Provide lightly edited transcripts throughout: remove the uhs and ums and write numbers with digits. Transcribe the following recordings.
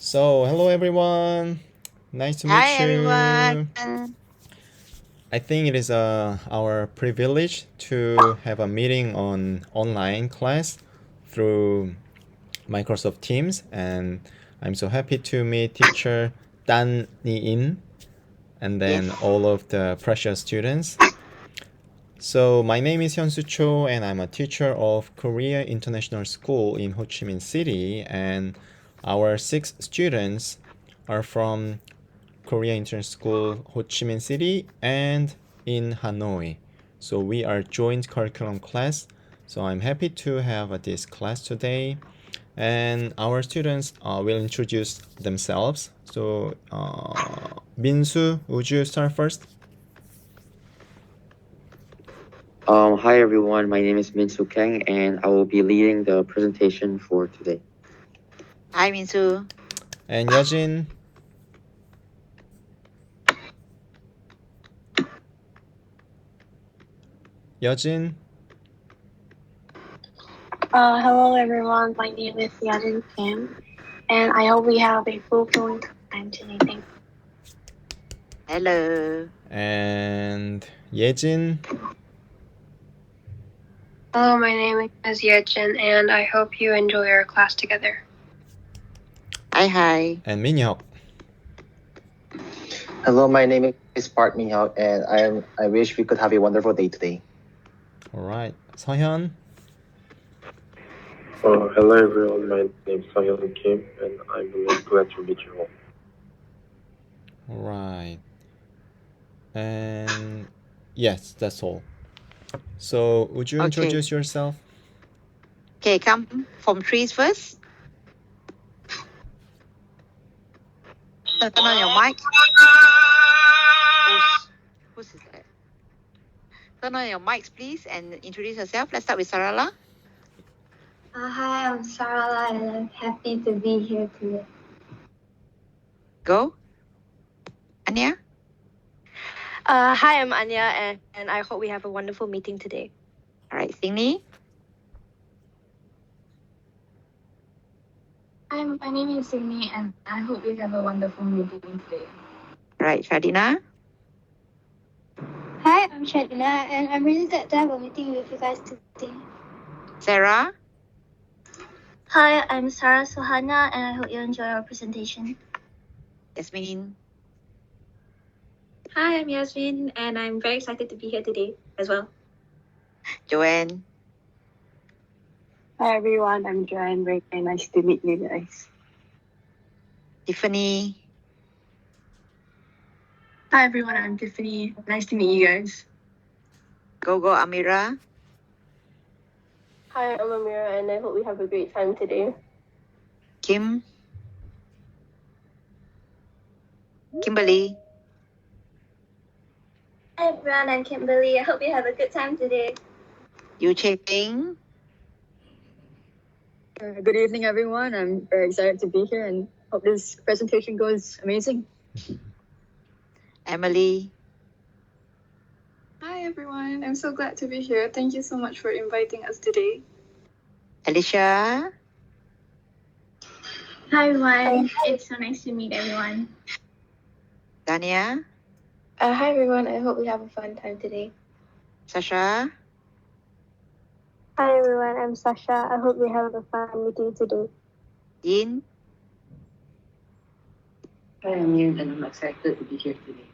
So, hello everyone. Nice to Hi meet everyone. you. I think it is our privilege to have a meeting on online class through Microsoft Teams, and I'm so happy to meet teacher Dan Ni-in and Yes. then all of the precious students. So my name is Hyunsu Cho and I'm a teacher of Korea International School in Ho Chi Minh City, and our 6 students are from Korea International School Ho Chi Minh City and in Hanoi. So we are joint curriculum class. So I'm happy to have this class today, and our students will introduce themselves. So Minsu, would you start first? Hi everyone, my name is Min Soo Kang and I will be leading the presentation for today. Hi Minsu. And Yejin? Yejin? Hello everyone, my name is Yadin Kim, and I hope we have a fulfilling time today. Thank you. Hello. And Yejin? Hello, my name is Yejin, and I hope you enjoy our class together. Hi. And Minhyuk? Hello, my name is Park Min-hyuk, and I wish we could have a wonderful day today. Alright. Seohyun? Hello everyone, my name is Sang Kim and I'm really glad to meet you all. Alright. And yes, that's all. So would you introduce yourself? Okay, come from trees first. Turn on your mic. Who's that? Turn on your mics, please, and introduce yourself. Let's start with Sarala. Hi, I'm Sarala and I'm happy to be here today. Go. Anya? Hi, I'm Anya, and I hope we have a wonderful meeting today. All right, Singni. Hi, my name is Sydney, and I hope we have a wonderful meeting today. All right, Shadina. Hi, I'm Shadina, and I'm really glad to have a meeting with you guys today. Sarah. Hi, I'm Sarah Sohana, and I hope you enjoy our presentation. Yasmin. Hi, I'm Yasmin, and I'm very excited to be here today as well. Joanne. Hi everyone, I'm Joanne. Very nice to meet you guys. Tiffany. Hi everyone, I'm Tiffany. Nice to meet you guys. Go Amira. Hi, I'm Amira, and I hope we have a great time today. Kim. Kimberly. Hi everyone, I'm Kimberly. I hope you have a good time today. Yu Cheng. Good evening, everyone. I'm very excited to be here and hope this presentation goes amazing. Emily. Hi, everyone. I'm so glad to be here. Thank you so much for inviting us today. Alicia. Hi, everyone. It's so nice to meet everyone. Dania. Hi, everyone. I hope we have a fun time today. Sasha. Hi everyone, I'm Sasha. I hope we have a fun meeting today. Yin. Hi, I'm Yin, and I'm excited to be here today.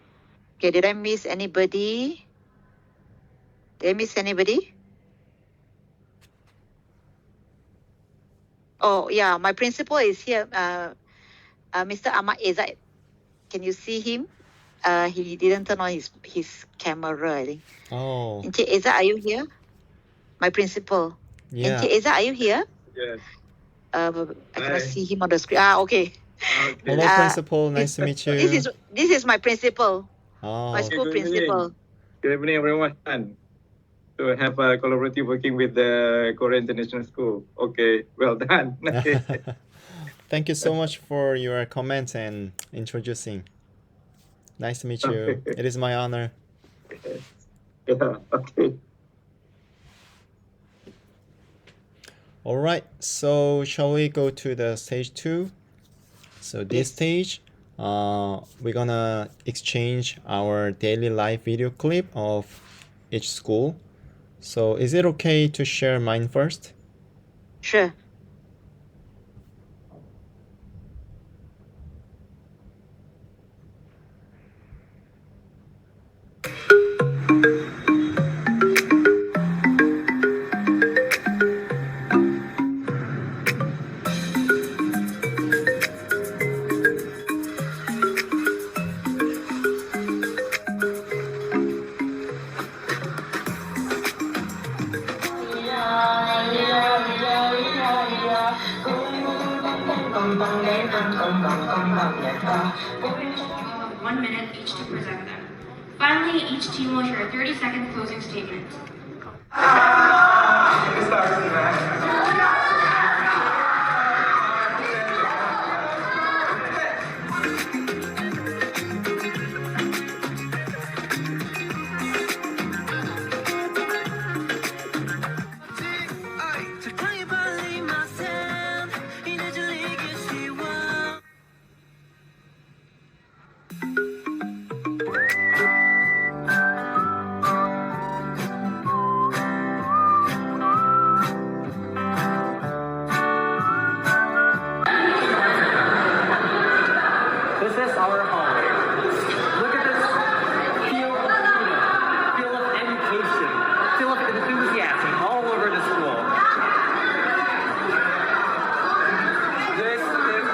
Okay, did I miss anybody? Oh, yeah, my principal is here. Mr. Ahmad Ezad. Can you see him? He didn't turn on his camera, I think. Oh. Encik Ezad, are you here? My principal. Yeah. Encik Ezad, are you here? Yes. I cannot see him on the screen. Okay. Hello, principal. Nice to meet you. This is my principal. Oh. My school principal. Good evening, everyone. To have a collaborative working with the Korea International School. Okay, well done. Thank you so much for your comments and introducing. Nice to meet you. It is my honor. Yeah, okay. All right, so shall we go to the stage 2? So this stage, we're gonna exchange our daily life video clip of each school. So is it okay to share mine first? Sure. One minute each to present them. Finally, each team will share a 30-second closing statement. This is our hallway. Look at this feel of freedom, feel of education, feel of enthusiasm all over the school. This is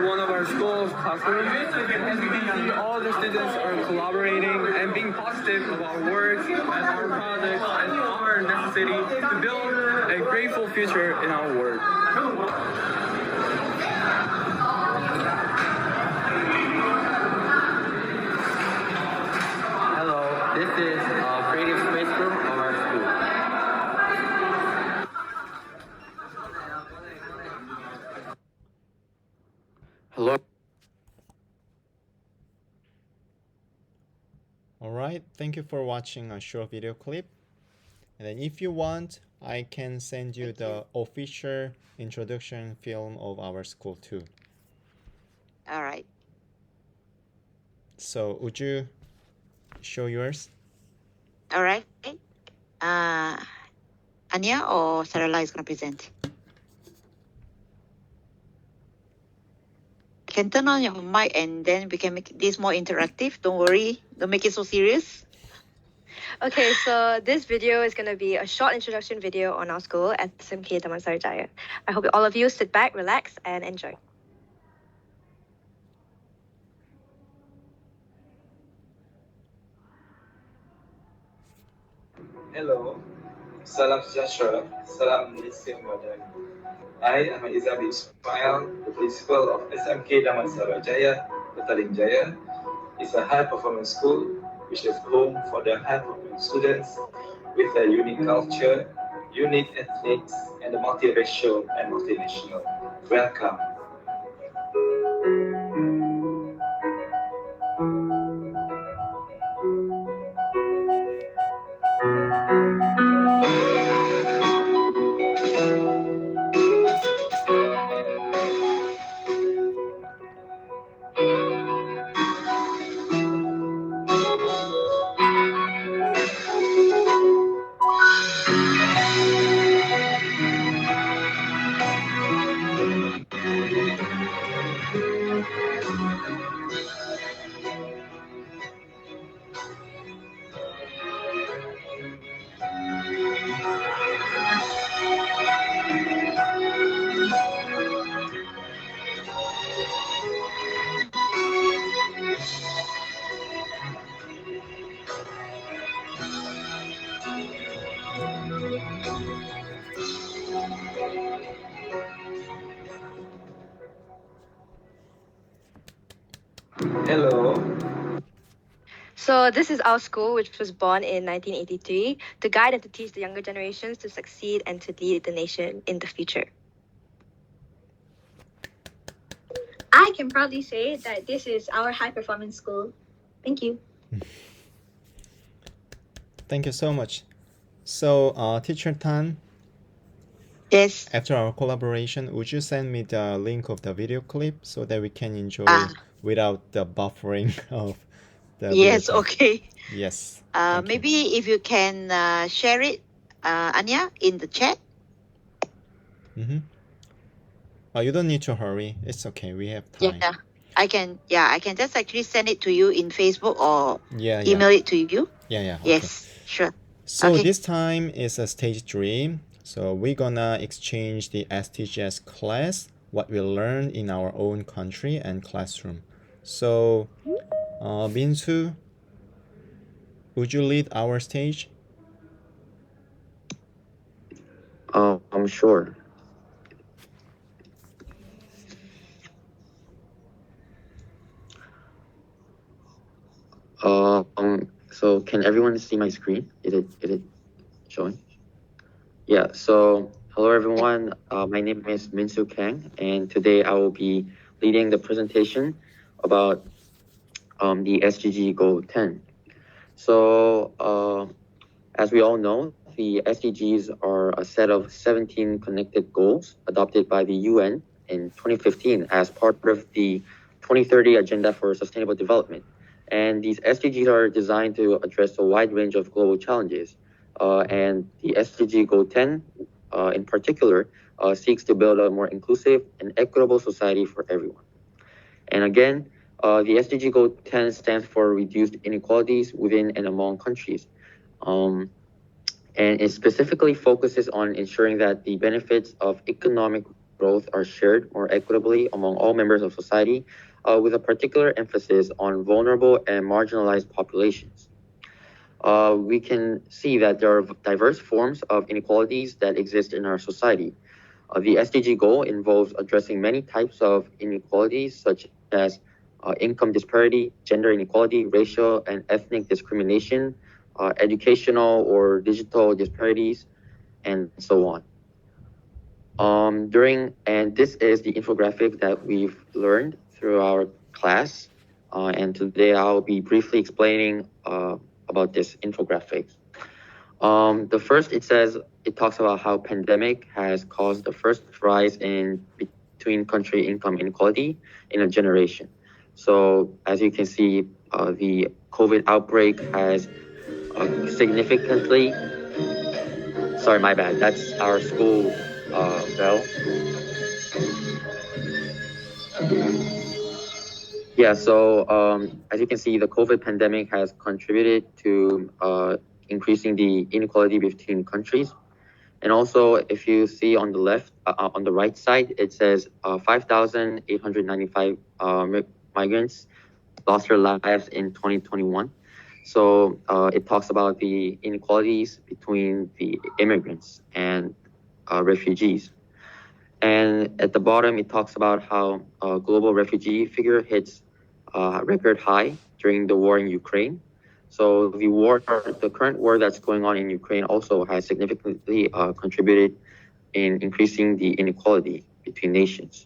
one of our school's classrooms. As you can see, all the students are collaborating and being positive about our work and our projects and our necessity to build a grateful future in our work. Hello, this is a creative space room of our school. Hello. Alright, thank you for watching a short video clip. And then if you want, I can send you the official introduction film of our school too. All right. So would you show yours? All right. Anya or Sarala is going to present. You can turn on your mic and then we can make this more interactive. Don't worry. Don't make it so serious. Okay, so this video is going to be a short introduction video on our school at SMK Taman Sarjaya. I hope all of you sit back, relax, and enjoy. Hello, salam sejahtera, salam Malaysia Madani. I am Izzabi Ismail, the principal of SMK Damansara Jaya, Petaling Jaya. It's a high-performance school which is home for the high-performance students with a unique culture, unique ethnics, and a multiracial and multinational. Welcome. Hello. So this is our school, which was born in 1983 to guide and to teach the younger generations to succeed and to lead the nation in the future. I can proudly say that this is our high performance school. Thank you. Thank you so much. So, Teacher Tan, Yes. After our collaboration, would you send me the link of the video clip so that we can enjoy without the buffering of the video Yes, clip? okay. Yes. Maybe if you can share it, Anya, in the chat. Mm-hmm. Oh, you don't need to hurry. It's okay. We have time. Yeah, I can just actually send it to you in Facebook or Yeah. email it to you. Yeah. Okay. Yes, sure. So Okay. this time is a stage 3. So we're gonna exchange the SDGs class, what we learned in our own country and classroom. So, Binsu, would you lead our stage? I'm sure. So can everyone see my screen? Is it showing? Yeah. So hello everyone. My name is Minsu Kang, and today I will be leading the presentation about the SDG Goal 10. So as we all know, the SDGs are a set of 17 connected goals adopted by the UN in 2015 as part of the 2030 Agenda for Sustainable Development. And these SDGs are designed to address a wide range of global challenges. And the SDG Goal 10, in particular, seeks to build a more inclusive and equitable society for everyone. And again, the SDG Goal 10 stands for reduced inequalities within and among countries. And it specifically focuses on ensuring that the benefits of economic growth are shared more equitably among all members of society, with a particular emphasis on vulnerable and marginalized populations. We can see that there are diverse forms of inequalities that exist in our society. The SDG goal involves addressing many types of inequalities, such as income disparity, gender inequality, racial and ethnic discrimination, educational or digital disparities, and so on. And this is the infographic that we've learned through our class. And today I'll be briefly explaining about this infographic. The first, it talks about how pandemic has caused the first rise in between country income inequality in a generation. So as you can see, the COVID outbreak has significantly, sorry, my bad, that's our school bell. Yeah, so as you can see, the COVID pandemic has contributed to increasing the inequality between countries. And also, if you see on the left, on the right side, it says 5,895 migrants lost their lives in 2021. So it talks about the inequalities between the immigrants and refugees. And at the bottom, it talks about how global refugee figure hits record high during the war in Ukraine. So the current war that's going on in Ukraine also has significantly contributed in increasing the inequality between nations.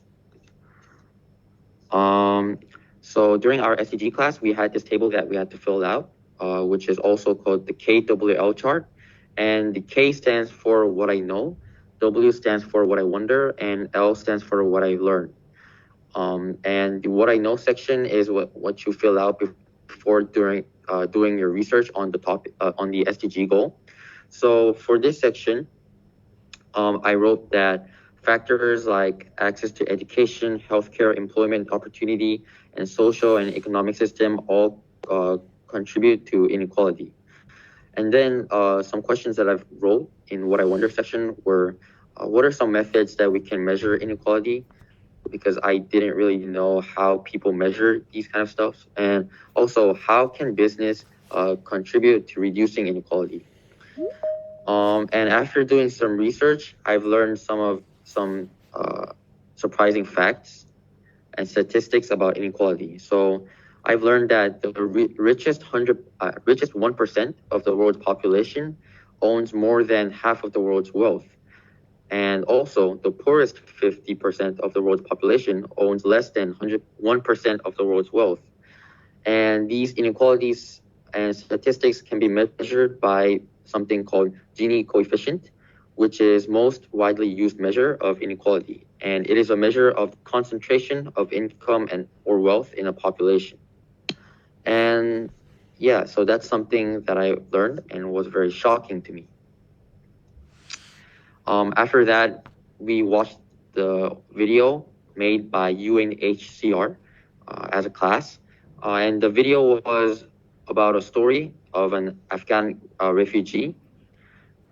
So during our SDG class, we had this table that we had to fill out, which is also called the KWL chart. And the K stands for what I know, W stands for what I wonder, and L stands for what I learned. And the what I know section is what you fill out before doing your research on the topic, on the SDG goal. So for this section, I wrote that factors like access to education, healthcare, employment opportunity, and social and economic system all contribute to inequality. And then some questions that I've wrote in what I wonder section were, what are some methods that we can measure inequality? Because I didn't really know how people measure these kind of stuff. And also, how can business contribute to reducing inequality? And after doing some research, I've learned some surprising facts and statistics about inequality. So I've learned that the richest 1% of the world's population owns more than half of the world's wealth. And also the poorest 50% of the world's population owns less than 1% of the world's wealth. And these inequalities and statistics can be measured by something called Gini coefficient, which is most widely used measure of inequality, and it is a measure of concentration of income and or wealth in a population. And yeah, so that's something that I learned and was very shocking to me. After that, we watched the video made by UNHCR as a class. And the video was about a story of an Afghan refugee.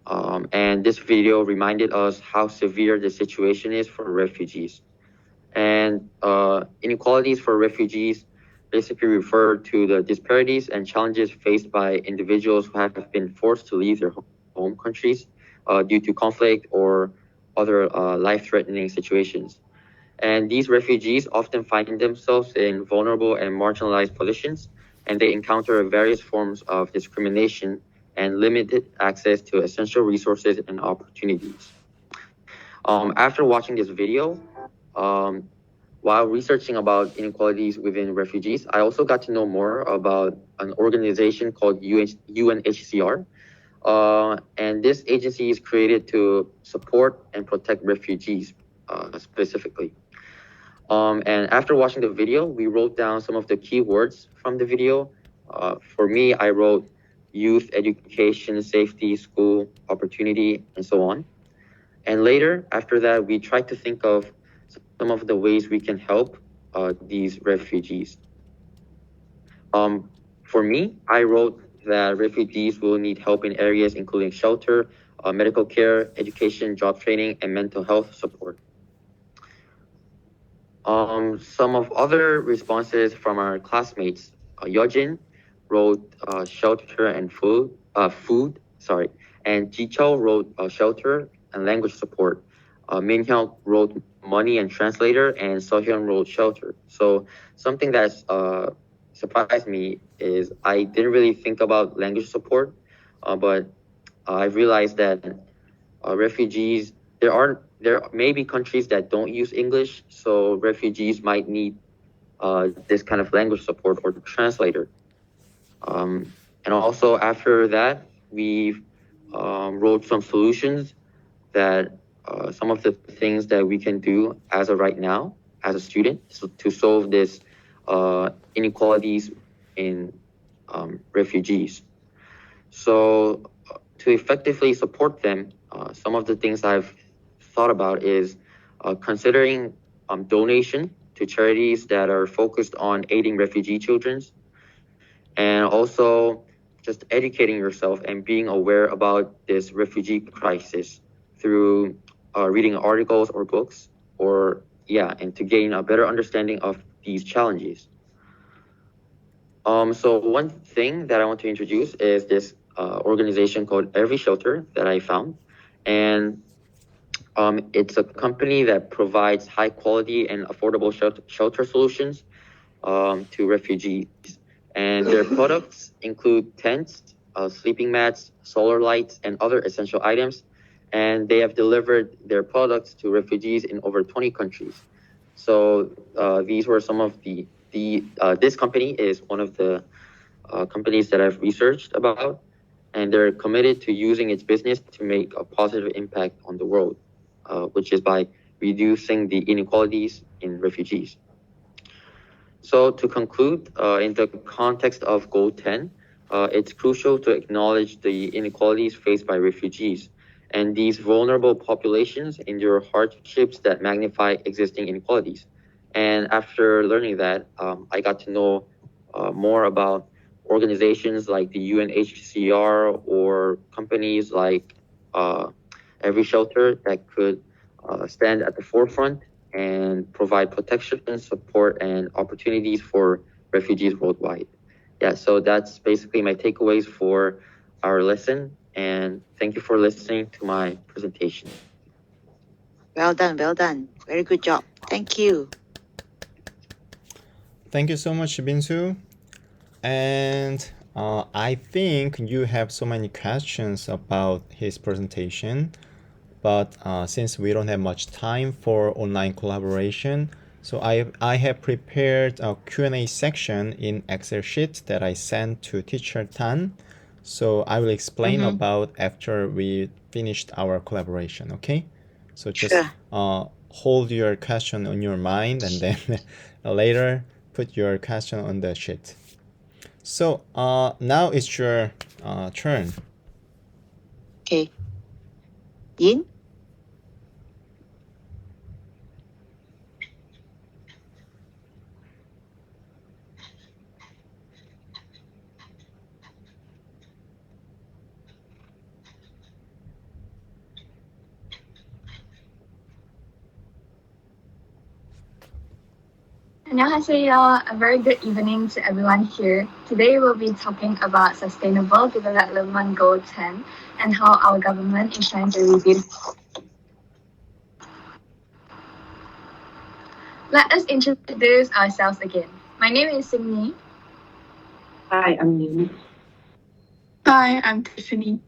And this video reminded us how severe the situation is for refugees. And inequalities for refugees basically refer to the disparities and challenges faced by individuals who have been forced to leave their home countries due to conflict or other life-threatening situations. And these refugees often find themselves in vulnerable and marginalized positions, and they encounter various forms of discrimination and limited access to essential resources and opportunities. After watching this video, while researching about inequalities within refugees, I also got to know more about an organization called UNHCR. And this agency is created to support and protect refugees specifically. And after watching the video, we wrote down some of the key words from the video. For me, I wrote youth, education, safety, school, opportunity, and so on. And later, after that, we tried to think of some of the ways we can help these refugees. For me, I wrote that refugees will need help in areas including shelter, medical care, education, job training, and mental health support. Some of other responses from our classmates, Yojin wrote shelter and food, and Jicho wrote shelter and language support. Minhyuk wrote money and translator, and Sohyun wrote shelter. So something that's surprised me is I didn't really think about language support, but I realized that refugees, there may be countries that don't use English, so refugees might need this kind of language support or translator. And also after that, we wrote some solutions that some of the things that we can do as of right now as a student to solve this inequalities in refugees. So to effectively support them, some of the things I've thought about is considering donation to charities that are focused on aiding refugee children, and also just educating yourself and being aware about this refugee crisis through reading articles or books, and to gain a better understanding of these challenges. So one thing that I want to introduce is this organization called Every Shelter that I found. And it's a company that provides high quality and affordable shelter solutions to refugees. And their products include tents, sleeping mats, solar lights, and other essential items. And they have delivered their products to refugees in over 20 countries. So these were some of this company is one of the companies that I've researched about, and they're committed to using its business to make a positive impact on the world, which is by reducing the inequalities in refugees. So to conclude, in the context of Goal 10, it's crucial to acknowledge the inequalities faced by refugees. And these vulnerable populations endure hardships that magnify existing inequalities. And after learning that, I got to know more about organizations like the UNHCR or companies like Every Shelter that could stand at the forefront and provide protection, support, and opportunities for refugees worldwide. Yeah, so that's basically my takeaways for our lesson. And thank you for listening to my presentation. Well done, well done. Very good job. Thank you. Thank you so much, Binsu. And I think you have so many questions about his presentation, but since we don't have much time for online collaboration, so I have prepared a Q&A section in Excel sheet that I sent to Teacher Tan. So I will explain about after we finished our collaboration, okay? So just Sure. hold your question on your mind and then later put your question on the sheet. So now it's your turn. Okay. Yin? 안녕하세요. A very good evening to everyone here. Today we'll be talking about Sustainable Development Goal 10 and how our government is trying to reduce. Let us introduce ourselves again. My name is Singni. Hi, I'm Nini. Hi, I'm Tiffany.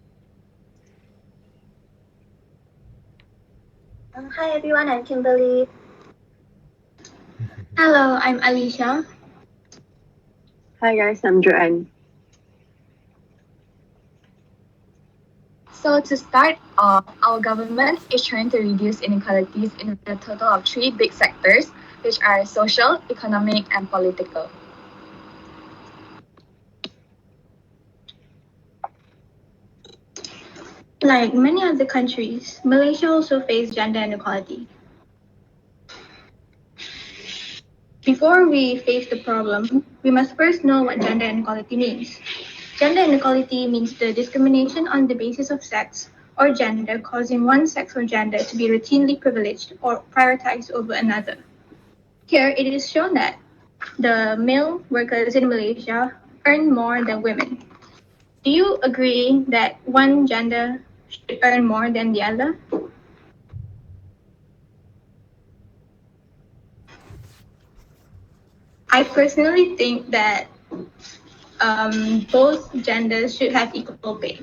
Hi everyone, I'm Kimberly. Hello, I'm Alicia. Hi guys, I'm Joanne. So to start off, our government is trying to reduce inequalities in a total of 3 big sectors, which are social, economic, and political. Like many other countries, Malaysia also faces gender inequality. Before we face the problem, we must first know what gender inequality means. Gender inequality means the discrimination on the basis of sex or gender causing one sex or gender to be routinely privileged or prioritized over another. Here it is shown that the male workers in Malaysia earn more than women. Do you agree that one gender should earn more than the other? I personally think that both genders should have equal pay.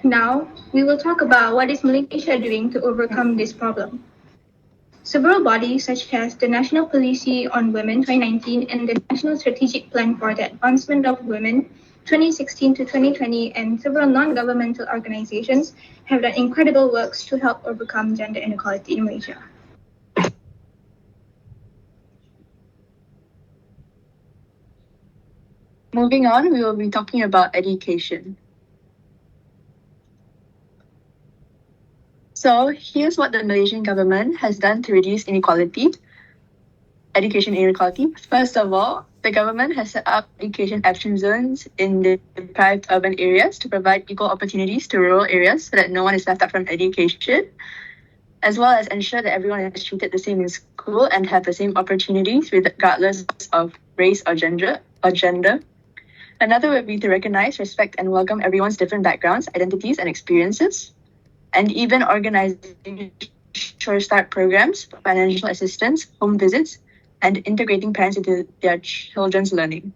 Now, we will talk about what is Malaysia doing to overcome this problem. Several bodies such as the National Policy on Women 2019 and the National Strategic Plan for the Advancement of Women 2016 to 2020 and several non-governmental organizations have done incredible works to help overcome gender inequality in Malaysia. Moving on, we will be talking about education. So here's what the Malaysian government has done to reduce education inequality. First of all, the government has set up education action zones in the deprived urban areas to provide equal opportunities to rural areas so that no one is left out from education, as well as ensure that everyone is treated the same in school and have the same opportunities regardless of race or gender. Another would be to recognize, respect, and welcome everyone's different backgrounds, identities, and experiences, and even organizing Sure Start programs, financial assistance, home visits, and integrating parents into their children's learning.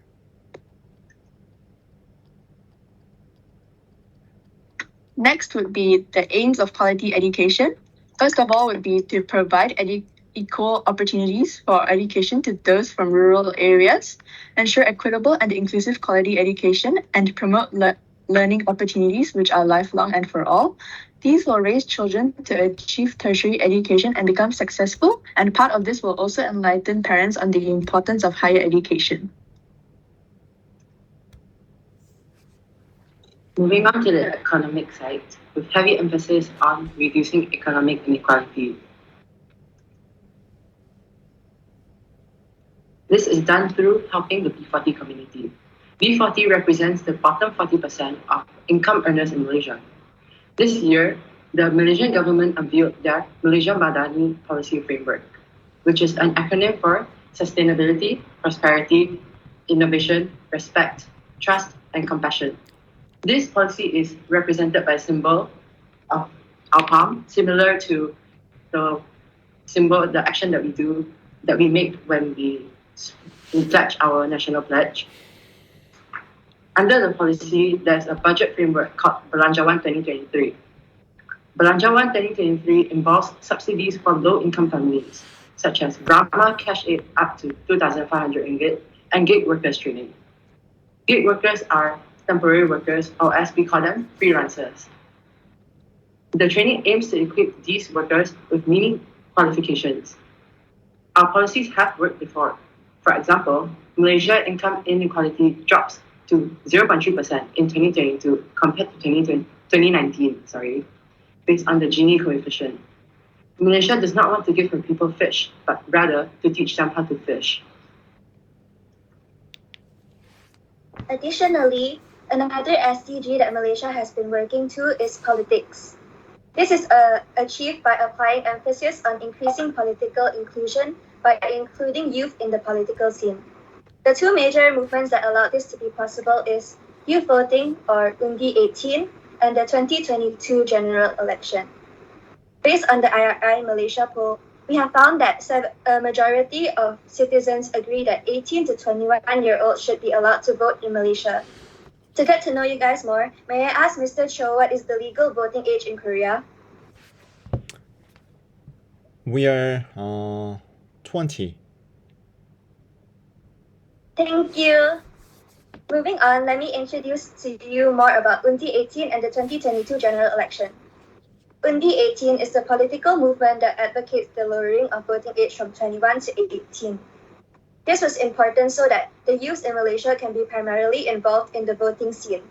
Next would be the aims of quality education. First of all would be to provide equal opportunities for education to those from rural areas, ensure equitable and inclusive quality education, and promote learning opportunities which are lifelong and for all. These will raise children to achieve tertiary education and become successful, and part of this will also enlighten parents on the importance of higher education. Moving on to the economic side, with heavy emphasis on reducing economic inequality. This is done through helping the B40 community. B40 represents the bottom 40% of income earners in Malaysia. This year, the Malaysian government unveiled their Malaysia Madani Policy Framework, which is an acronym for Sustainability, Prosperity, Innovation, Respect, Trust, and Compassion. This policy is represented by a symbol of our palm, similar to the action that we make when we pledge our national pledge. Under the policy, there's a budget framework called Belanjawan 2023. Belanjawan 2023 involves subsidies for low-income families, such as Brahma Cash Aid up to 2,500 ringgit and gig workers training. Gig workers are temporary workers, or as we call them, freelancers. The training aims to equip these workers with meaning qualifications. Our policies have worked before. For example, Malaysia income inequality drops to 0.3% in 2022 compared to 2019, based on the Gini coefficient. Malaysia does not want to give her people fish, but rather to teach them how to fish. Additionally, another SDG that Malaysia has been working to is politics. This is achieved by applying emphasis on increasing political inclusion by including youth in the political scene. The two major movements that allow this to be possible is youth voting, or Undi 18, and the 2022 general election. Based on the IRI Malaysia poll, we have found that a majority of citizens agree that 18 to 21-year-olds should be allowed to vote in Malaysia. To get to know you guys more, may I ask Mr. Cho what is the legal voting age in Korea? We are 20. Thank you. Moving on, let me introduce to you more about Undi 18 and the 2022 general election. Undi 18 is a political movement that advocates the lowering of voting age from 21 to 18. This was important so that the youth in Malaysia can be primarily involved in the voting scene.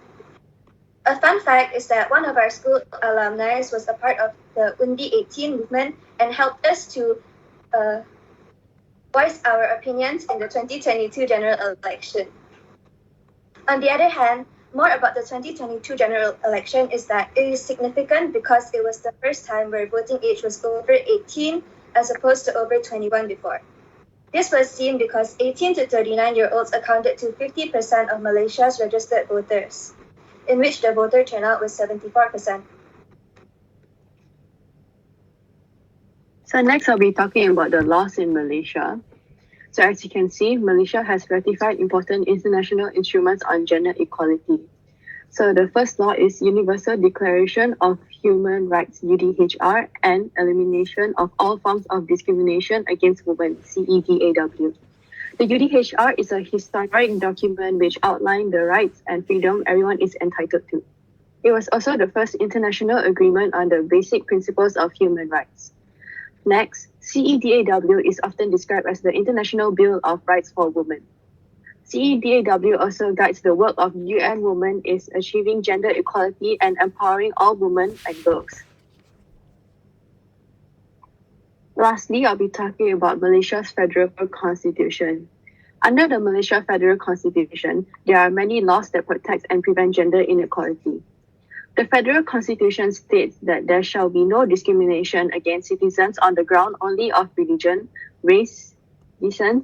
A fun fact is that one of our school alumni was a part of the Undi 18 movement and helped us to voice our opinions in the 2022 general election. On the other hand, more about the 2022 general election is that it is significant because it was the first time where voting age was over 18 as opposed to over 21 before. This was seen because 18 to 39-year-olds accounted to 50% of Malaysia's registered voters, in which the voter turnout was 74%. So next I'll be talking about the laws in Malaysia. So as you can see, Malaysia has ratified important international instruments on gender equality. So the first law is Universal Declaration of Human Rights, UDHR, and Elimination of All Forms of Discrimination Against Women, CEDAW. The UDHR is a historic document which outlined the rights and freedom everyone is entitled to. It was also the first international agreement on the basic principles of human rights. Next, CEDAW is often described as the International Bill of Rights for Women. CEDAW also guides the work of UN Women in achieving gender equality and empowering all women and girls. Lastly, I'll be talking about Malaysia's Federal Constitution. Under the Malaysia Federal Constitution, there are many laws that protect and prevent gender inequality. The Federal Constitution states that there shall be no discrimination against citizens on the ground only of religion, race, descent,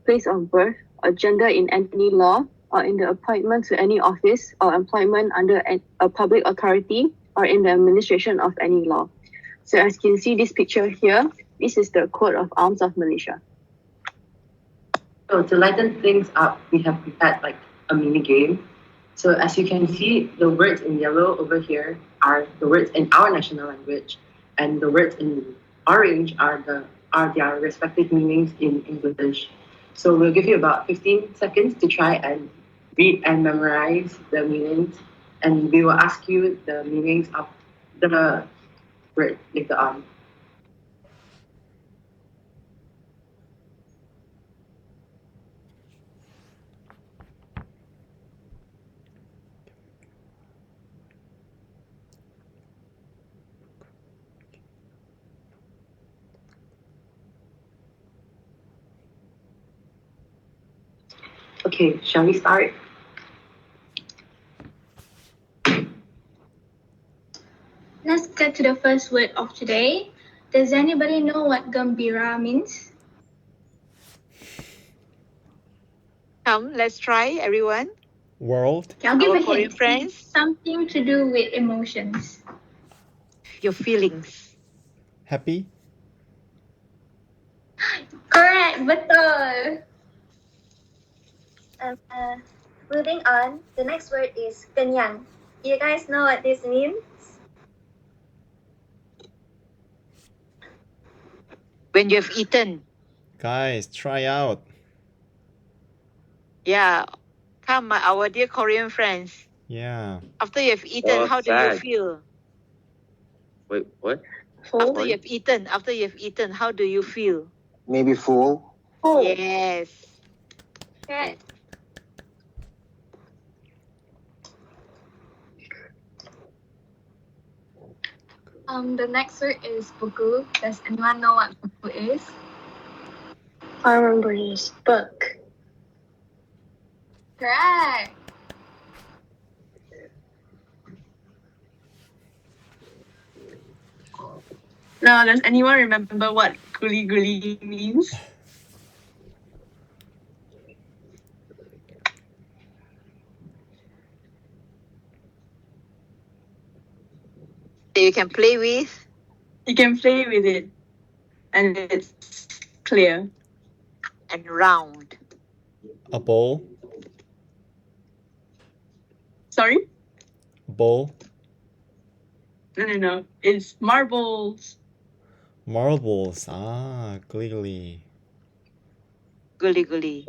place of birth, or gender in any law, or in the appointment to any office or employment under a public authority, or in the administration of any law. So as you can see this picture here, this is the coat of arms of Malaysia. So to lighten things up, we have prepared like a mini game. So as you can see, the words in yellow over here are the words in our national language, and the words in orange are their respective meanings in English. So we'll give you about 15 seconds to try and read and memorize the meanings, and we will ask you the meanings of the word later on. Okay, shall we start? Let's get to the first word of today. Does anybody know what gembira means? Come, let's try, everyone. World. I'll give Our a Korean hint. friends. Something to do with emotions. Your feelings. Happy. Correct, betul. Moving on, the next word is kenyang. You guys know what this means? When you have eaten. Guys, try out. Yeah. Come, our dear Korean friends. Yeah. After you have eaten, Oh, how do you sad. feel? Wait, what? After you have eaten, how do you feel? Maybe full. Yes. Good. The next word is buku. Does anyone know what buku is? I remember this book. Correct. Now, does anyone remember what guli guli means? You can play with. You can play with it, and it's clear and round. A bowl. Sorry? Bowl. No. It's marbles. Marbles. Ah, glee. Guli.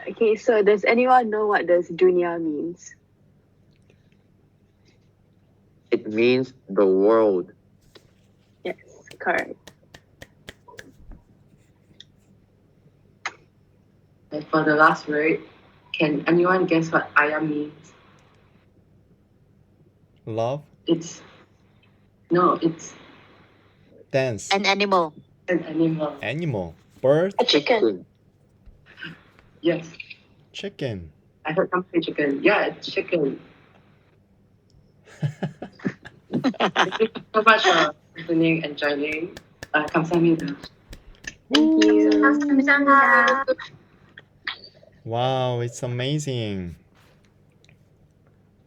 Okay, so does anyone know what does dunya means? It means the world. Yes, correct. And for the last word, can anyone guess what ayam means? Love. It's Dance. An animal. An animal. Animal. Bird. A chicken. Yes. Chicken. I heard someone say chicken. Yeah, it's chicken. Thank you so much for listening and joining. 감사합니다. Thank you. 감사합니다. Wow, it's amazing.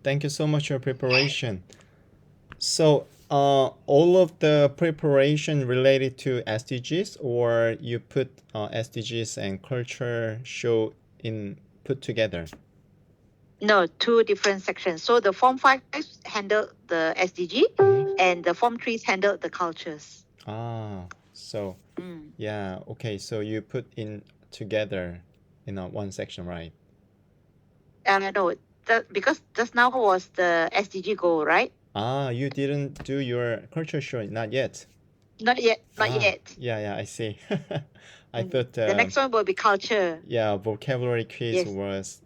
Thank you so much for your preparation. So, all of the preparation related to SDGs, or you put SDGs and culture show put together? No, two different sections. So the Form 5 handle the SDG, and the Form 3 handle the cultures. So yeah, okay. So you put in together in one section, right? No, because just now was the SDG goal, right? You didn't do your culture show, not yet. Not yet. Yeah, I see. I thought the next one will be culture. Yeah, vocabulary quiz was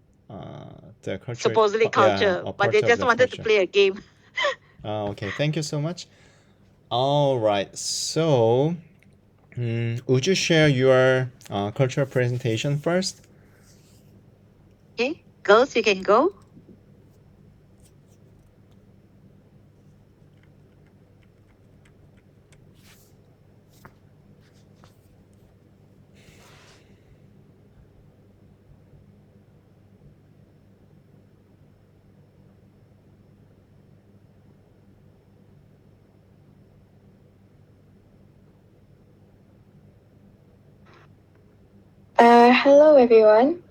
the culture. Supposedly culture, but they just wanted to play a game. Okay, thank you so much. All right, so would you share your cultural presentation first? Okay, girls, you can go. Hello, everyone.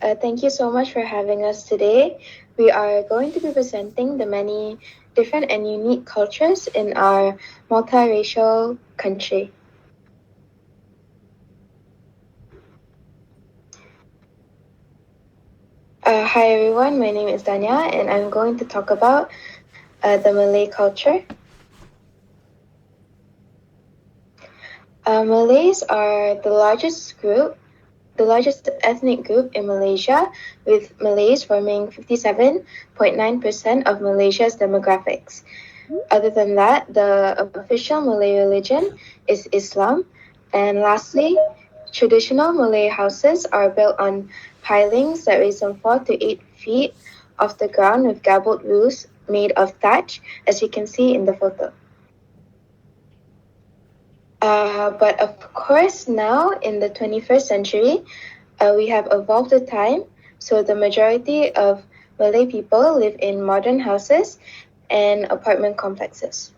Thank you so much for having us today. We are going to be presenting the many different and unique cultures in our multiracial country. Hi, everyone. My name is Danya, and I'm going to talk about the Malay culture. Malays are the largest ethnic group in Malaysia, with Malays forming 57.9% of Malaysia's demographics. Other than that, the official Malay religion is Islam. And lastly, traditional Malay houses are built on pilings that raise some 4 to 8 feet off the ground with gabled roofs made of thatch, as you can see in the photo. But of course, now in the 21st century, we have evolved the time, so the majority of Malay people live in modern houses and apartment complexes.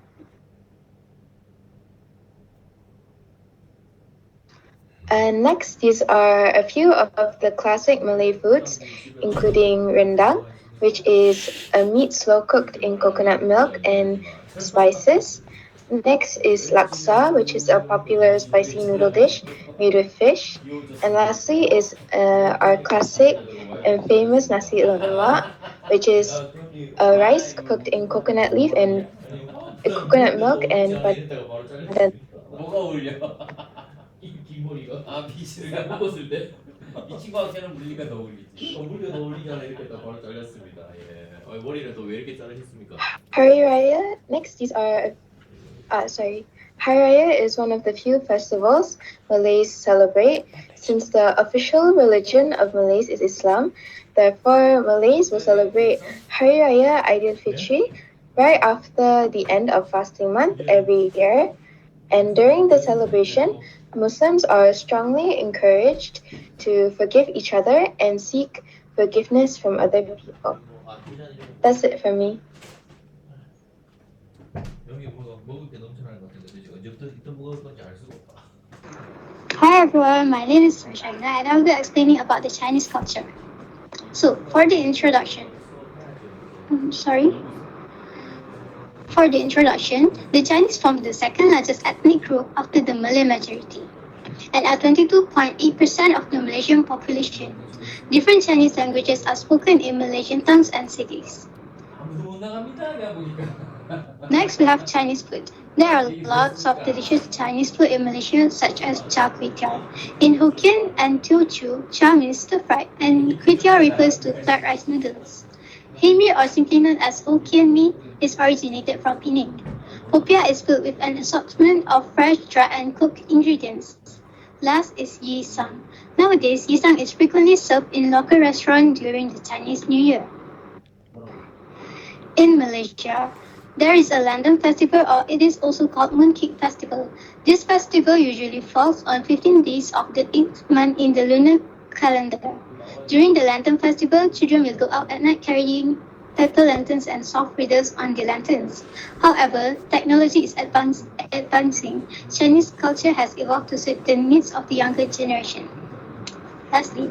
And next, these are a few of the classic Malay foods, including rendang, which is a meat slow cooked in coconut milk and spices. Next is laksa, which is a popular spicy noodle dish made with fish. And lastly is our classic and famous nasi lemak, which is rice cooked in coconut leaf and coconut milk and pandan. 뭐가 어울려? 이 긴 머리가? 아 비실을 묶었을 때? 이 친구한테는 물리가 더 어울리지. 물리가 더 어울리잖아. 이렇게 또 바로 잘렸습니다. 예. 머리를 또 왜 이렇게 자르셨습니까? Hari Raya. Next, Hari Raya is one of the few festivals Malays celebrate. Since the official religion of Malays is Islam, therefore Malays will celebrate Hari Raya Aidil Fitri right after the end of fasting month every year. And during the celebration, Muslims are strongly encouraged to forgive each other and seek forgiveness from other people. That's it for me. Hi everyone, my name is Rashagna and I will be explaining about the Chinese culture. So, for the introduction, the Chinese form the second largest ethnic group after the Malay majority and are 22.8% of the Malaysian population. Different Chinese languages are spoken in Malaysian towns and cities. Next, we have Chinese food. There are lots of delicious Chinese food in Malaysia, such as char kway teow. In Hokkien and Teochew, char means stir-fried, and kway teow refers to flat rice noodles. Hae mee, or simply known as Hokkien mee, is originated from Penang. Hopia is filled with an assortment of fresh, dry, and cooked ingredients. Last is yi sang. Nowadays, yi sang is frequently served in local restaurants during the Chinese New Year. In Malaysia, there is a Lantern Festival, or it is also called Mooncake Festival. This festival usually falls on 15 days of the 8th month in the lunar calendar. During the Lantern Festival, children will go out at night carrying paper lanterns and soft riddles on the lanterns. However, technology is advancing. Chinese culture has evolved to suit the needs of the younger generation. Lastly,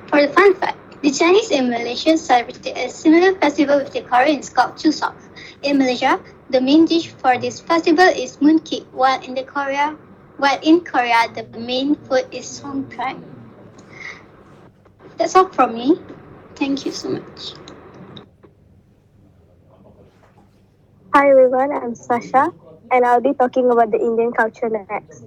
for the fun fact, the Chinese in Malaysia celebrated a similar festival with the Koreans called Chuseok. In Malaysia, the main dish for this festival is mooncake, while in Korea, the main food is songkran. That's all from me. Thank you so much. Hi everyone, I'm Sasha, and I'll be talking about the Indian culture next.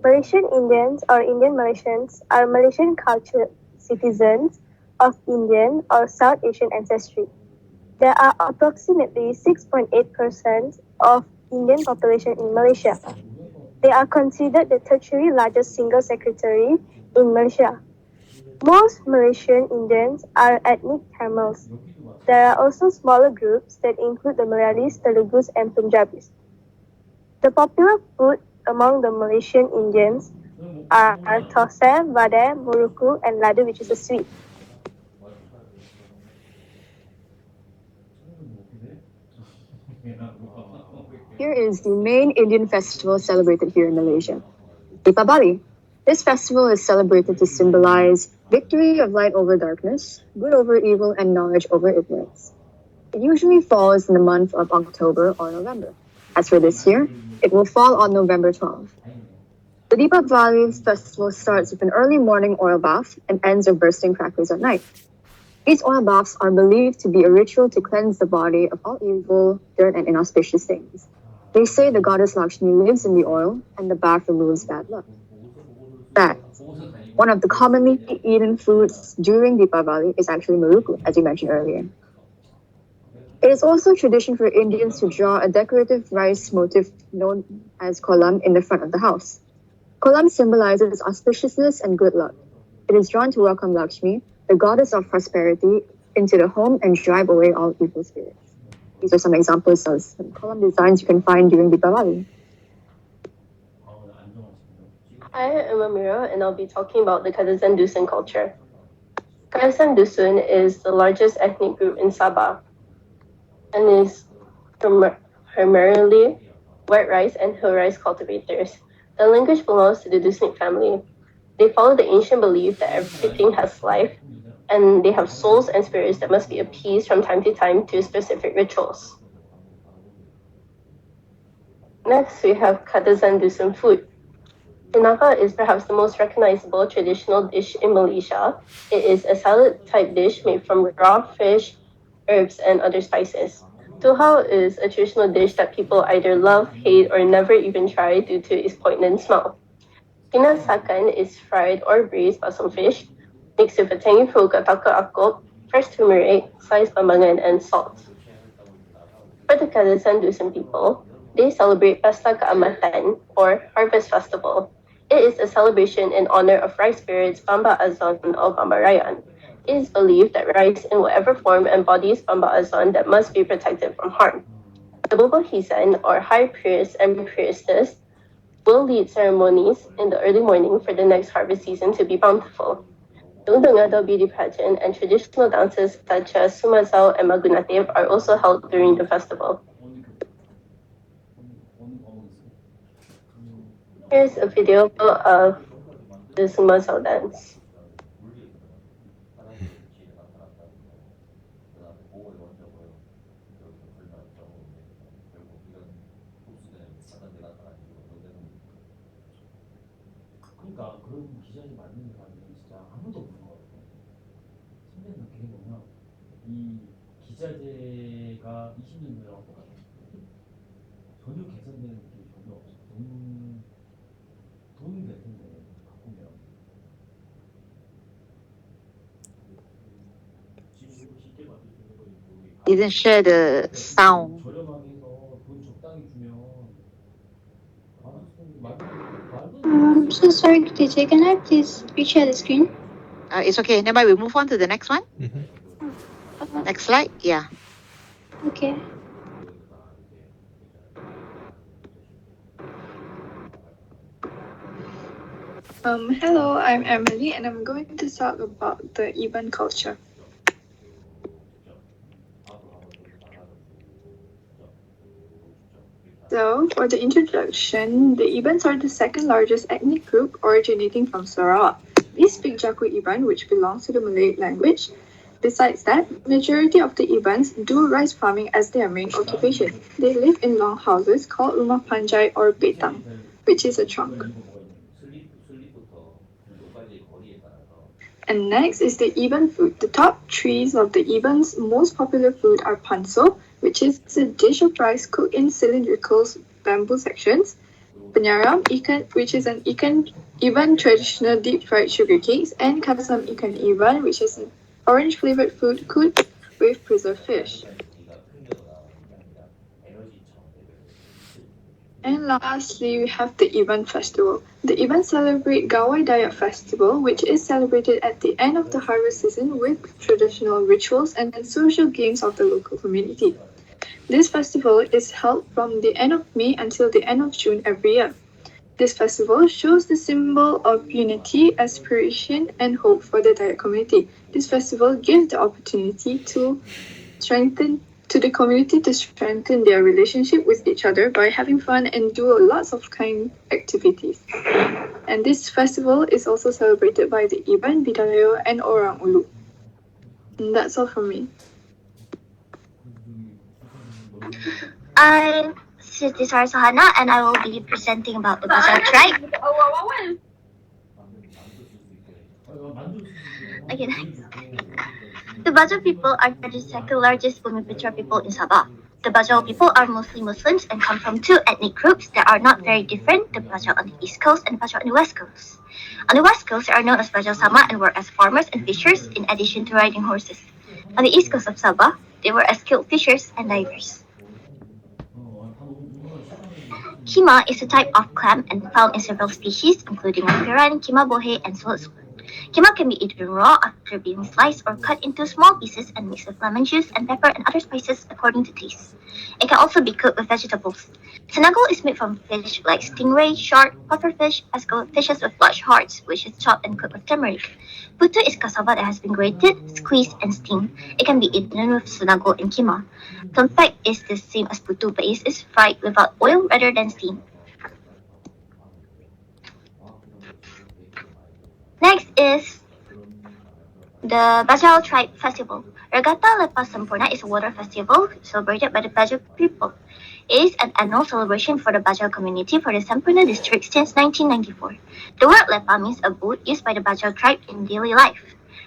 Malaysian Indians or Indian Malaysians are Malaysian culture citizens of Indian or South Asian ancestry. There are approximately 6.8% of Indian population in Malaysia. They are considered the tertiary largest single secretary in Malaysia. Most Malaysian Indians are ethnic Tamils. There are also smaller groups that include the Malayalis, Telugus, and Punjabis. The popular food among the Malaysian Indians are thosai, vadai, muruku, and ladu, which is a sweet. Here is the main Indian festival celebrated here in Malaysia, Deepavali. This festival is celebrated to symbolize victory of light over darkness, good over evil, and knowledge over ignorance. It usually falls in the month of October or November. As for this year, it will fall on November 12th. The Deepavali festival starts with an early morning oil bath and ends with bursting crackers at night. These oil baths are believed to be a ritual to cleanse the body of all evil, dirt, and inauspicious things. They say the goddess Lakshmi lives in the oil, and the bath removes bad luck. That one of the commonly eaten foods during Deepavali is actually muruku, as you mentioned earlier. It is also tradition for Indians to draw a decorative rice motif known as kolam in the front of the house. Kolam symbolizes auspiciousness and good luck. It is drawn to welcome Lakshmi, the goddess of prosperity, into the home and drive away all evil spirits. These are some examples of some kolam designs you can find during Deepavali. Hi, I'm Amira, and I'll be talking about the Kadazan Dusun culture. Kadazan Dusun is the largest ethnic group in Sabah and is primarily white rice and hill rice cultivators. The language belongs to the Dusnik family. They follow the ancient belief that everything has life, and they have souls and spirits that must be appeased from time to time to specific rituals. Next, we have Kadazan Dusun food. Tinaga is perhaps the most recognizable traditional dish in Malaysia. It is a salad-type dish made from raw fish, herbs, and other spices. Tuhao is a traditional dish that people either love, hate, or never even try due to its poignant smell. Pinasakan is fried or braised basong fish, mixed with a tangy frog atau keakop, fresh turmeric, sliced bambangan, and salt. For the Kalisan Dusun people, they celebrate Pesta Kaamatan, or Harvest Festival. It is a celebration in honor of rice spirits Bamba Azon or Bamba Rayan. It is believed that rice in whatever form embodies Bamba Azon that must be protected from harm. The Bubuhisan, or high priest and priestess, will lead ceremonies in the early morning for the next harvest season to be bountiful. The Undangado beauty pageant and traditional dances such as Sumasao and Magunative are also held during the festival. Here's a video of the Sumasao dance. 그러니까 그런 기자재 만드는 사람들은 진짜 아무도 없는 것 같아요. 10년 넘게 해보면 이 기자재가 20년 전이랑 똑같아요. 전혀 개선되는 느낌이 전혀 없어요. 돈은 될 텐데 바꾸면. 지금 쉽게 만들 수 있는 거 있고. Didn't share the sound. 저렴하게 해서 돈 적당히 주면 So sorry, teacher. Can I please share the screen? It's okay. Never mind. We move on to the next one. Next slide. Yeah. Okay. Hello, I'm Emily, and I'm going to talk about the Iban culture. So, for the introduction, the Ibans are the second largest ethnic group originating from Sarawak. They speak Jaku Iban, which belongs to the Malay language. Besides that, majority of the Ibans do rice farming as their main occupation. They live in long houses called rumah panjai or betang, which is a trunk. And next is the Iban food. The top three of the Iban's most popular food are panso, which is a dish of rice cooked in cylindrical bamboo sections, penyaram ikan, which is an Iban traditional deep fried sugar cakes, and kasam ikan Iban, which is an orange flavored food cooked with preserved fish. And lastly, we have the Iban Festival. The Iban celebrate Gawai Dayak Festival, which is celebrated at the end of the harvest season with traditional rituals and social games of the local community. This festival is held from the end of May until the end of June every year. This festival shows the symbol of unity, aspiration, and hope for the Dayak community. This festival gives the opportunity to the community to strengthen their relationship with each other by having fun and do lots of kind activities. And this festival is also celebrated by the Iban, Bidalayo, and Orang Ulu. And that's all from me. I'm Siti Sahana, and I will be presenting about the Baja tribe. Okay. The Baja people are the second largest Bumiputera people in Sabah. The Baja people are mostly Muslims and come from two ethnic groups that are not very different, the Baja on the East Coast and the Baja on the West Coast. On the West Coast, they are known as Baja Sama and work as farmers and fishers in addition to riding horses. On the East Coast of Sabah, they were as skilled fishers and divers. Kima is a type of clam and found in several species, including Piran, Kima bohe, and Sulut. Kima can be eaten raw after being sliced or cut into small pieces and mixed with lemon juice and pepper and other spices according to taste. It can also be cooked with vegetables. Senago is made from fish like stingray, shark, pufferfish, as well as fishes with large hearts, which is chopped and cooked with turmeric. Putu is cassava that has been grated, squeezed, and steamed. It can be eaten with senago and kima. Tumpek is the same as putu, but it is fried without oil rather than steamed. Next is the Bajau Tribe Festival. Regatta Lepas Sempurna is a water festival celebrated by the Bajau people. It is an annual celebration for the Bajau community for the Sempurna district since 1994. The word lepa means a boot used by the Bajau tribe in daily life.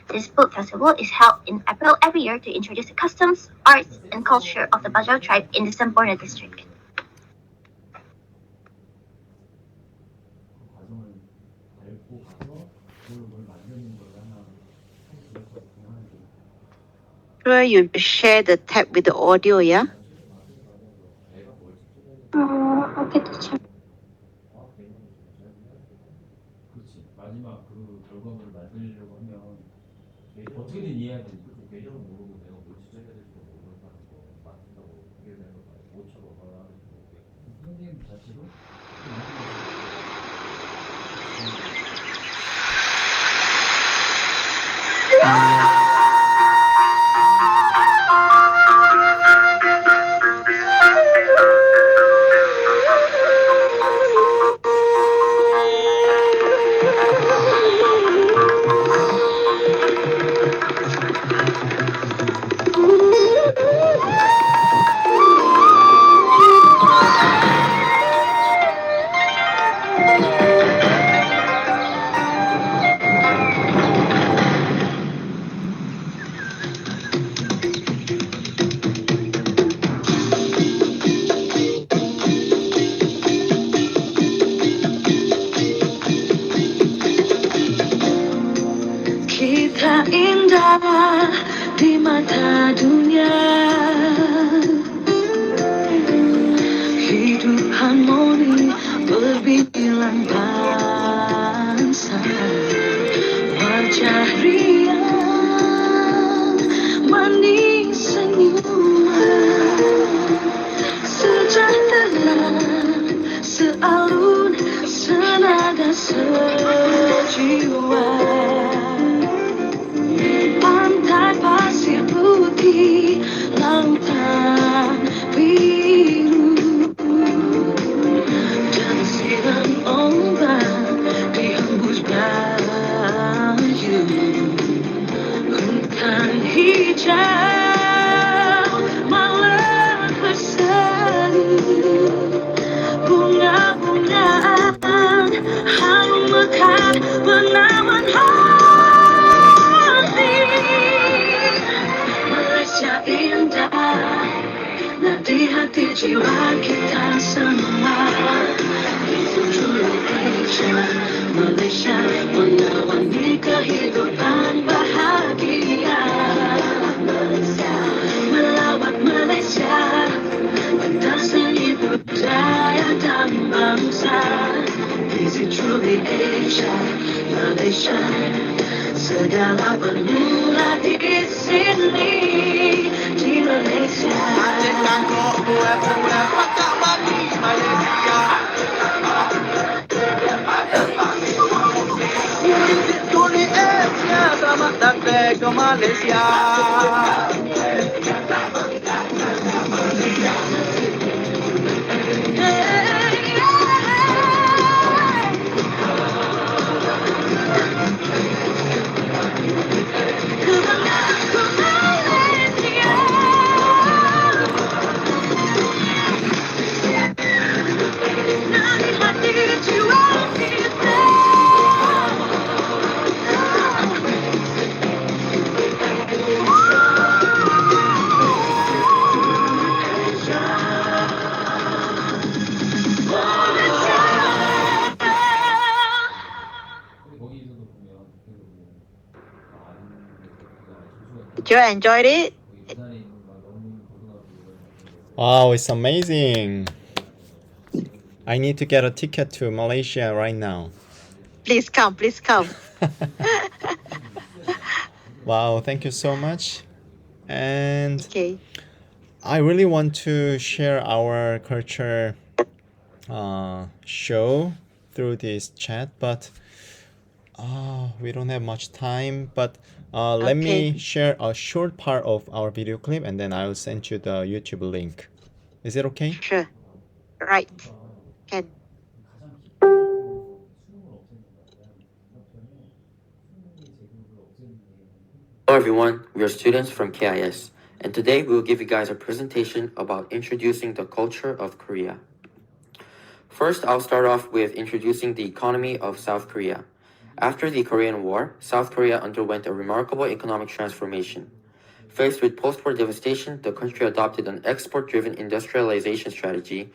This boot festival is held in April every year to introduce the customs, arts, and culture of the Bajau tribe in the Sempurna district. 과정을 밟고 가서 뭘 만드는 걸 하나 디렉터가 진행하는 게 Sure, you share the tab with the audio, yeah? Okay, teacher. 그렇지. 마지막 그 결과물을 만들려고 하면 어떻게든 이해해야 되니까 계정을 모르고 내가 뭘 지정해야 될지도 모른다는 거 맞춘다고 그게 되는 거 못 쳐봐라 선생님 자체도 Kita indah di mata dunia, hidup harmoni berbilang bangsa, wajah riang manis senyuman, sejahtera sealun senada sejiwa. Pantai pasir putih, lautan biru, dan silang ombak dihembus bayu. Hutan hijau malam berseri, bunga-bungaan harum mekar menawan hati. Malaysia indah, di hati jiwa kita semua. Indonesia, Malaysia menemani kehidupan bahagia. Melawat Malaysia, atas seni budaya dan bangsa. Is it truly Asia, Malaysia? Segala bermula di sini, di Malaysia. Majikan kau buat pakai bagi Malaysia. Truly Asia, selamat datang ke Malaysia. Did you enjoy it? Wow, it's amazing. I need to get a ticket to Malaysia right now. Please come, please come. Wow, thank you so much. And Okay. I really want to share our culture show through this chat, but we don't have much time. But let me share a short part of our video clip and then I'll send you the YouTube link. Is it okay? Sure. Right. Can. Hello everyone, we are students from KIS. And today we will give you guys a presentation about introducing the culture of Korea. First, I'll start off with introducing the economy of South Korea. After the Korean War, South Korea underwent a remarkable economic transformation. Faced with post-war devastation, the country adopted an export-driven industrialization strategy,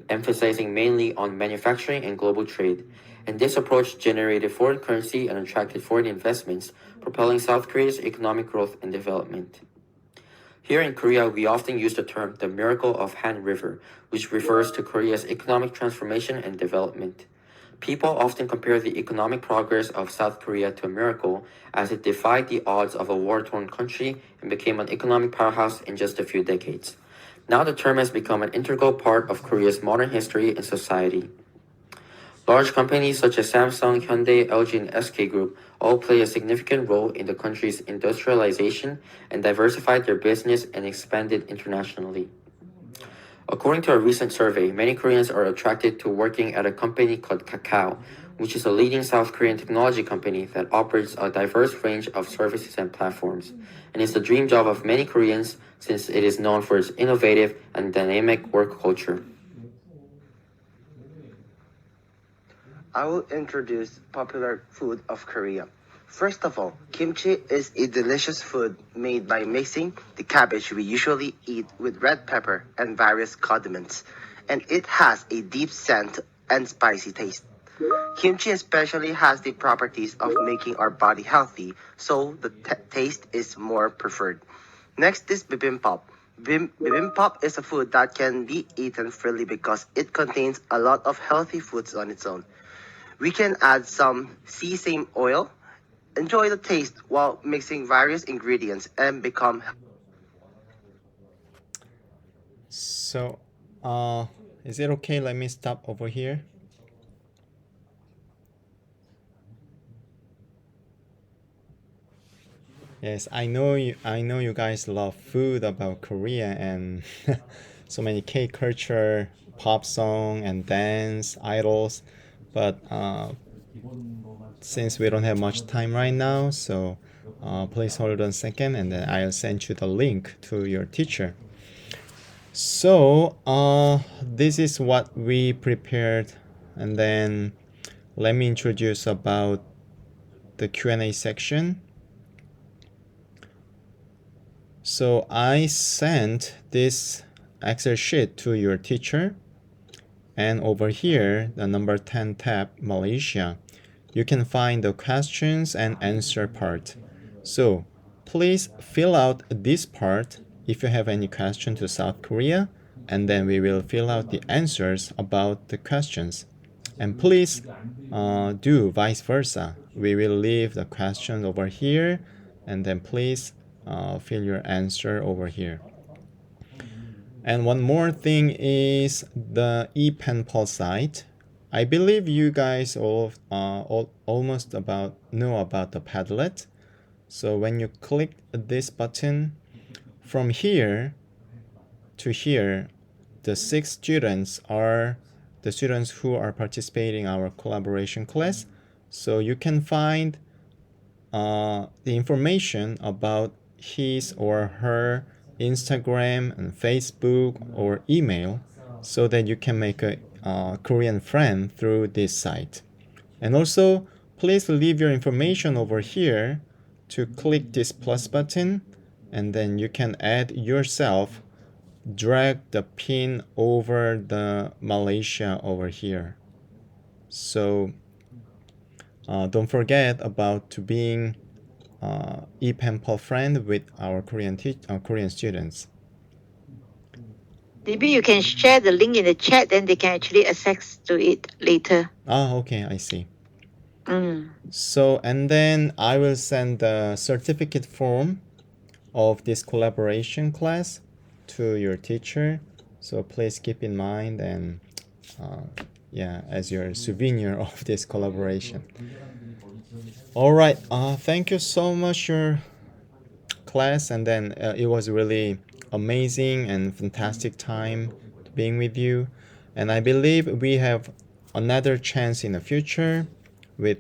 emphasizing mainly on manufacturing and global trade. And this approach generated foreign currency and attracted foreign investments, propelling South Korea's economic growth and development. Here in Korea, we often use the term the miracle of Han River, which refers to Korea's economic transformation and development. People often compare the economic progress of South Korea to a miracle, as it defied the odds of a war-torn country and became an economic powerhouse in just a few decades. Now the term has become an integral part of Korea's modern history and society. Large companies such as Samsung, Hyundai, LG, and SK Group all play a significant role in the country's industrialization and diversified their business and expanded internationally. According to a recent survey, many Koreans are attracted to working at a company called Kakao, which is a leading South Korean technology company that operates a diverse range of services and platforms, and is the dream job of many Koreans since it is known for its innovative and dynamic work culture. I will introduce popular food of Korea. First of all, kimchi is a delicious food made by mixing the cabbage we usually eat with red pepper and various condiments, and it has a deep scent and spicy taste. Kimchi especially has the properties of making our body healthy, so the taste is more preferred. Next is bibimbap. Bibimbap is a food that can be eaten freely because it contains a lot of healthy foods on its own. We can add some sesame oil, enjoy the taste while mixing various ingredients, and become. So, is it okay? Let me stop over here. Yes, I know you guys love food about Korea and so many K culture, pop song and dance idols, but since we don't have much time right now, so please hold on a second and then I'll send you the link to your teacher. So this is what we prepared, and then let me introduce about the Q&A section. So I sent this Excel sheet to your teacher, and over here, the number 10 tab, Malaysia, you can find the questions and answer part. So please fill out this part if you have any question to South Korea, and then we will fill out the answers about the questions. And please do vice versa. We will leave the question over here, and then please fill your answer over here. And one more thing is the ePenpal site. I believe you guys all almost know about the Padlet. So when you click this button, from here to here, the 6 students are the students who are participating in our collaboration class. So you can find the information about his or her Instagram and Facebook or email, so that you can make a Korean friend through this site. And also, please leave your information over here to click this plus button, and then you can add yourself, drag the pin over the Malaysia over here. So don't forget about to being ePenpal friend with our Korean students. Maybe you can share the link in the chat, then they can actually access to it later. Okay, I see. So, and then I will send the certificate form of this collaboration class to your teacher. So please keep in mind, and yeah, as your souvenir of this collaboration. All right, thank you so much, your class, and then it was really amazing and fantastic time being with you, and I believe we have another chance in the future with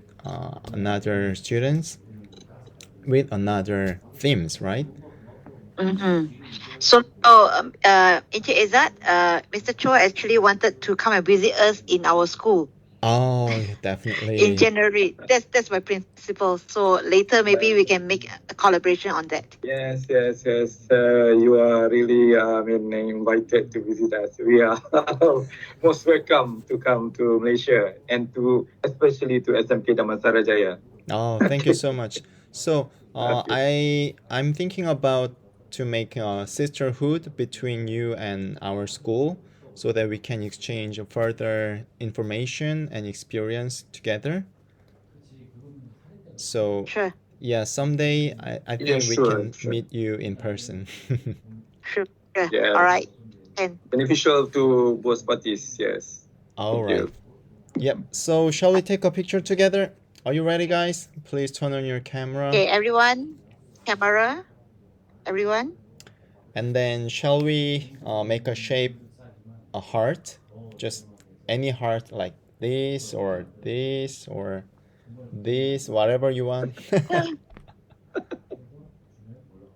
another students with another themes, right? So, Encik Izzat, Mr. Cho actually wanted to come and visit us in our school Oh, in definitely. January. That's my principal. So later maybe we can make a collaboration on that. Yes. You are really, invited to visit us. We are most welcome to come to Malaysia and especially to SMK Damansara Jaya. Oh, thank you so much. So, I'm thinking about to make a sisterhood between you and our school so that we can exchange further information and experience together. So, Sure. yeah, someday I think we sure. can meet you in person. Sure. Yeah. All right. And Beneficial to both parties. Yes. All Thank right. you. Yep. So, shall we take a picture together? Are you ready, guys? Please turn on your camera. okay, everyone, camera, everyone. And then, shall we make a shape, a heart? Just any heart like this or this or this, whatever you want.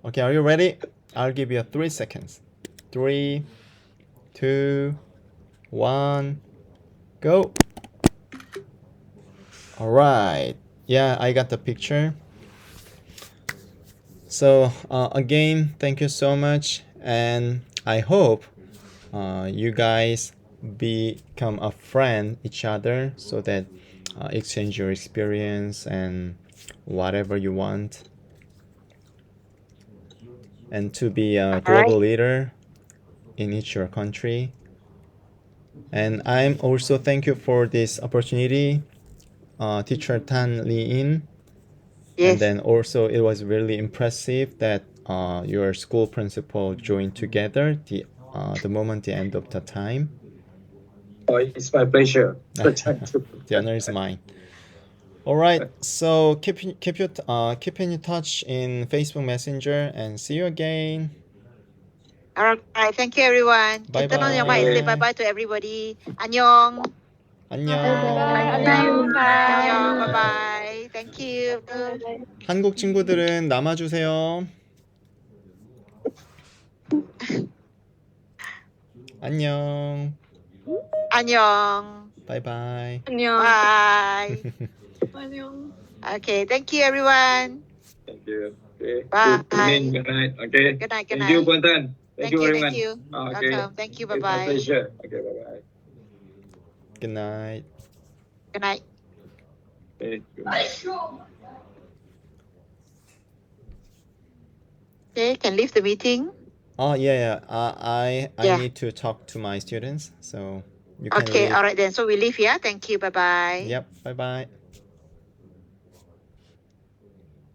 Okay, are you ready? I'll give you 3 seconds. 3, 2, 1, go. All right. Yeah, I got the picture. So again, thank you so much, and I hope you guys become a friend each other so that exchange your experience and whatever you want, and to be a global leader in each your country. And I'm also thank you for this opportunity, teacher Tan Lee In. Yes. And then also it was really impressive that your school principal joined together the moment the end of the time. Oh, it's my pleasure. The honor is mine. All right, so keep in touch in Facebook Messenger and see you again. All right. Thank you, everyone. Bye Turn on your mic and say bye bye to everybody. Annyeong. 안녕. Annyeong. Bye bye. Thank you. 한국 친구들은 남아주세요. 안녕. Annyeong. Bye bye. Bye. Okay. Thank you, everyone. Thank you. Okay. Bye. Good night. Okay. Good night. Thank you, Kuantan. Thank you. very Thank much. you. Okay. Welcome. Thank you. Bye It's my bye. pleasure. Okay. Bye bye. Good night. Good night. Okay. Good night. Okay. Can leave the meeting. Oh yeah. I Yeah. need to talk to my students, so you can Okay. leave. All right then. So we leave here. Thank you. Bye bye. Yep. Bye bye.